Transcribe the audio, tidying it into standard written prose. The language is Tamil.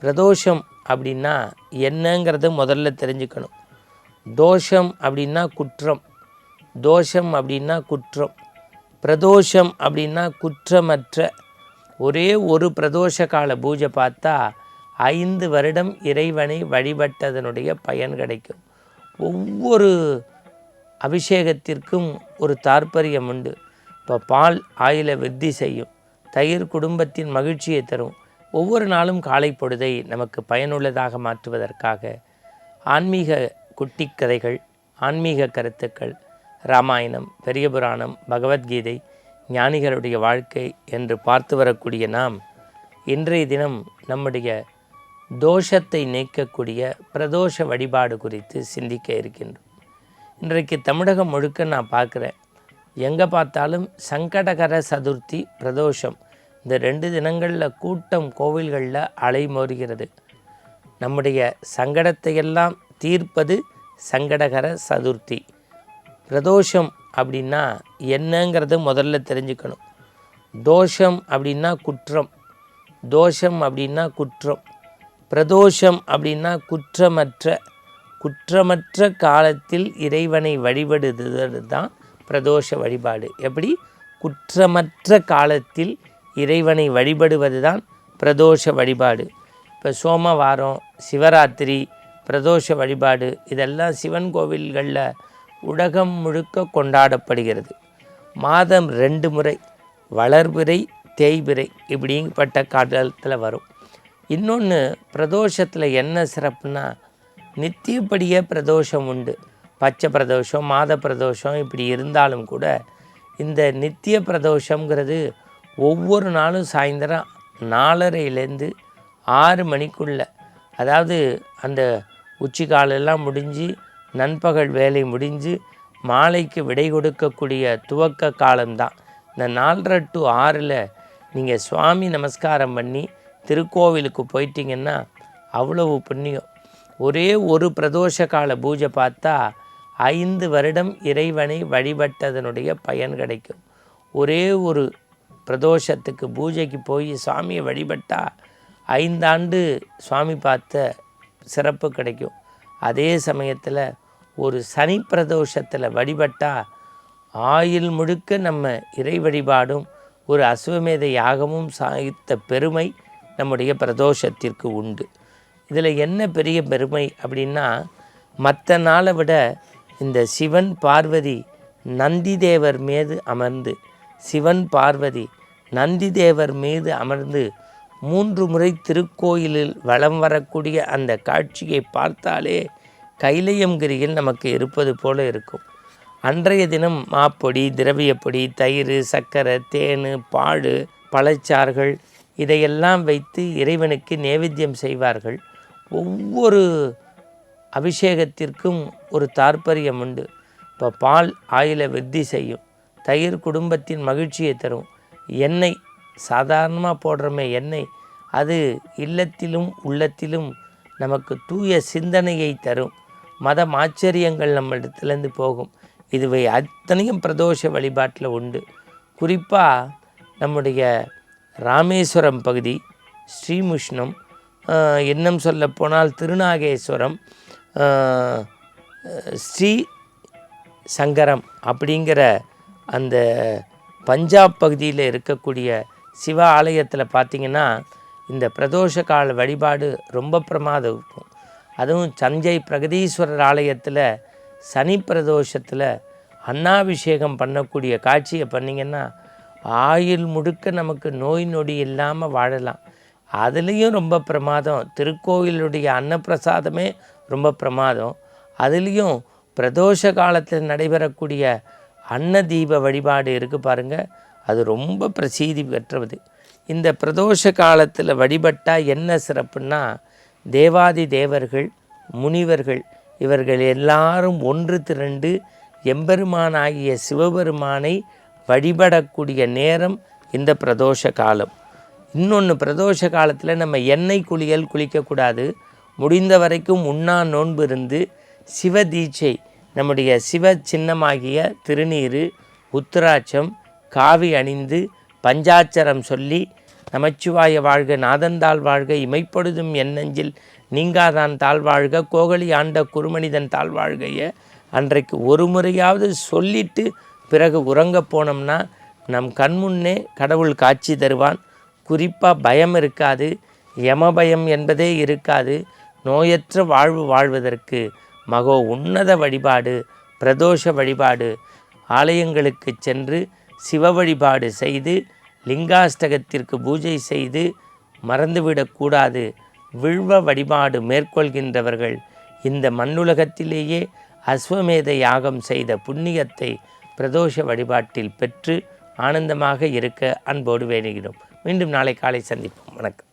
பிரதோஷம் அப்படின்னா என்னங்கிறத முதல்ல தெரிஞ்சுக்கணும். தோஷம் அப்படின்னா குற்றம், தோஷம் அப்படின்னா குற்றம், பிரதோஷம் அப்படின்னா குற்றமற்ற. ஒரே ஒரு பிரதோஷ கால பூஜை பார்த்தா 5 வருடம் இறைவனை வழிபட்டதனுடைய பயன் கிடைக்கும். ஒவ்வொரு அபிஷேகத்திற்கும் ஒரு தாற்பயம் உண்டு. இப்போ பால் ஆயில விருத்தி செய்யும், தயிர் குடும்பத்தின் மகிழ்ச்சியை தரும். ஒவ்வொரு நாளும் காலை பொழுதை நமக்கு பயனுள்ளதாக மாற்றுவதற்காக ஆன்மீக குட்டி கதைகள், ஆன்மீக கருத்துக்கள், ராமாயணம், பெரிய புராணம், பகவத்கீதை, ஞானிகளுடைய வாழ்க்கை என்று பார்த்து வரக்கூடிய நாம் இன்றைய தினம் நம்முடைய தோஷத்தை நீக்கக்கூடிய பிரதோஷ வழிபாடு குறித்து சிந்திக்க இருக்கின்றோம். இன்றைக்கு தமிழகம் முழுக்க நான் பார்க்குறேன், எங்கே பார்த்தாலும் சங்கடகர சதுர்த்தி, பிரதோஷம், இந்த 2 தினங்களில் கூட்டம் கோவில்களில் அலைமோதுகிறது. நம்முடைய சங்கடத்தையெல்லாம் தீர்ப்பது சங்கடகர சதுர்த்தி. பிரதோஷம் அப்படின்னா என்னங்கிறத முதல்ல தெரிஞ்சுக்கணும். தோஷம் அப்படின்னா குற்றம், தோஷம் அப்படின்னா குற்றம், பிரதோஷம் அப்படின்னா குற்றமற்ற. குற்றமற்ற காலத்தில் இறைவனை வழிபடுவது தான் பிரதோஷ வழிபாடு. எப்படி? குற்றமற்ற காலத்தில் இறைவனை வழிபடுவது தான் பிரதோஷ வழிபாடு. இப்போ சோமவாரம், சிவராத்திரி, பிரதோஷ வழிபாடு இதெல்லாம் சிவன் கோவில்களில் உலகம் முழுக்க கொண்டாடப்படுகிறது. மாதம் 2 முறை வளர்பிறை, தேய்பிறை இப்படிப்பட்ட காலத்தில் வரும். இன்னொன்று, பிரதோஷத்தில் என்ன சிறப்புனா, நித்தியப்படியே பிரதோஷம் உண்டு. பச்சை பிரதோஷம், மாத பிரதோஷம் இப்படி இருந்தாலும் கூட இந்த நித்திய பிரதோஷங்கிறது ஒவ்வொரு நாளும் சாயந்தரம் 4:30லேருந்து 6 மணிக்குள்ளே, அதாவது அந்த உச்சிக்காலெல்லாம் முடிஞ்சு நண்பகல் வேலை முடிஞ்சு மாலைக்கு விடை கொடுக்கக்கூடிய துவக்க காலம்தான். இந்த 4:30 to 6 நீங்கள் சுவாமி நமஸ்காரம் பண்ணி திருக்கோவிலுக்கு போயிட்டீங்கன்னா அவ்வளவு புண்ணியம். ஒரே ஒரு பிரதோஷ கால பூஜை பார்த்தா 5 வருடம் இறைவனை வழிபட்டதனுடைய பயன் கிடைக்கும். ஒரே ஒரு பிரதோஷத்துக்கு பூஜைக்கு போய் சுவாமியை வழிபட்டால் 5 ஆண்டு சுவாமி பார்த்த சிறப்பு கிடைக்கும். அதே சமயத்தில் ஒரு சனி பிரதோஷத்தில் வழிபட்டால் ஆயுள் முழுக்க நம்ம இறை வழிபாடும் ஒரு அஸ்வமேத யாகமும் சாதித்த பெருமை நம்முடைய பிரதோஷத்திற்கு உண்டு. இதில் என்ன பெரிய பெருமை அப்படின்னா, மற்ற நாளை விட இந்த சிவன் பார்வதி நந்திதேவர் மீது அமர்ந்து, சிவன் பார்வதி நந்திதேவர் மீது அமர்ந்து 3 முறை திருக்கோயிலில் வலம் வரக்கூடிய அந்த காட்சியை பார்த்தாலே கைலையங்கிரியில் நமக்கு இருப்பது போல இருக்கும். அன்றைய தினம் மாப்பொடி, திரவியப்பொடி, தயிர், சர்க்கரை, தேன், பால், பழச்சாறுகள் இதையெல்லாம் வைத்து இறைவனுக்கு நேவேத்தியம் செய்வார்கள். ஒவ்வொரு அபிஷேகத்திற்கும் ஒரு தாற்பயம் உண்டு. இப்போ பால் ஆயில விருத்தி செய்யும், தயிர் குடும்பத்தின் மகிழ்ச்சியை தரும், எண்ணெய் சாதாரணமாக போடுறோமே எண்ணெய், அது இல்லத்திலும் உள்ளத்திலும் நமக்கு தூய சிந்தனையை தரும், மத ஆச்சரியங்கள் நம்ம இடத்துலேருந்து போகும். இதுவை அத்தனையும் பிரதோஷ வழிபாட்டில் உண்டு. குறிப்பாக நம்முடைய ராமேஸ்வரம் பகுதி, ஸ்ரீமுஷ்ணம், இன்னும் சொல்லப்போனால் திருநாகேஸ்வரம், ஸ்ரீ சங்கரம் அப்படிங்கிற அந்த பஞ்சாப் பகுதியில் இருக்கக்கூடிய சிவ ஆலயத்தில் பார்த்திங்கன்னா இந்த பிரதோஷ கால வழிபாடு ரொம்ப பிரமாதம் இருக்கும். அதுவும் தஞ்சை பிரகதீஸ்வரர் ஆலயத்தில் சனி பிரதோஷத்தில் அன்னாபிஷேகம் பண்ணக்கூடிய காட்சியை பண்ணிங்கன்னா ஆயுள் முழுக்க நமக்கு நோய் நொடி இல்லாமல் வாழலாம். அதுலேயும் ரொம்ப பிரமாதம். திருக்கோயிலுடைய அன்னப்பிரசாதமே ரொம்ப பிரமாதம். அதுலேயும் பிரதோஷ காலத்தில் நடைபெறக்கூடிய அன்ன தீப வழிபாடு இருக்குது பாருங்கள், அது ரொம்ப பிரசித்தி பெற்றது. இந்த பிரதோஷ காலத்தில் வழிபட்டால் என்ன சிறப்புன்னா, தேவாதி தேவர்கள், முனிவர்கள் இவர்கள் எல்லாரும் ஒன்று திரண்டு எம்பெருமானாகிய சிவபெருமானை வழிபடக்கூடிய நேரம் இந்த பிரதோஷ காலம். இன்னொன்று, பிரதோஷ காலத்தில் நம்ம எண்ணெய் குளியல் குளிக்கக்கூடாது. முடிந்த வரைக்கும் உண்ணா நோன்பு இருந்து சிவ தீட்சை, நம்முடைய சிவ சின்னமாகிய திருநீர், உத்திராட்சம், காவி அணிந்து பஞ்சாட்சரம் சொல்லி நமச்சிவாய வாழ்க, நாதந்தாள் வாழ்க, இமைப்படுதும் என் நெஞ்சில் நீங்காதான் தாழ்வாழ்க, கோகலி ஆண்ட குறுமனிதன் தாழ்வாழ்கைய அன்றைக்கு ஒரு முறையாவது சொல்லிட்டு பிறகு உறங்க போனோம்னா நம் கண்முன்னே கடவுள் காட்சி தருவான். குறிப்பாக பயம் இருக்காது, யம பயம் என்பதே இருக்காது. நோயற்ற வாழ்வு வாழ்வதற்கு மகோ உன்னத வழிபாடு பிரதோஷ வழிபாடு. ஆலயங்களுக்கு சென்று சிவ வழிபாடு செய்து லிங்காஷ்டகத்திற்கு பூஜை செய்து மறந்துவிடக்கூடாது. வில்வ வழிபாடு மேற்கொள்கின்றவர்கள் இந்த மண்ணுலகத்திலேயே அஸ்வமேத யாகம் செய்த புண்ணியத்தை பிரதோஷ வழிபாட்டில் பெற்று ஆனந்தமாக இருக்க அன்போடு வேண்டுகிறோம். மீண்டும் நாளை காலை சந்திப்போம். வணக்கம்.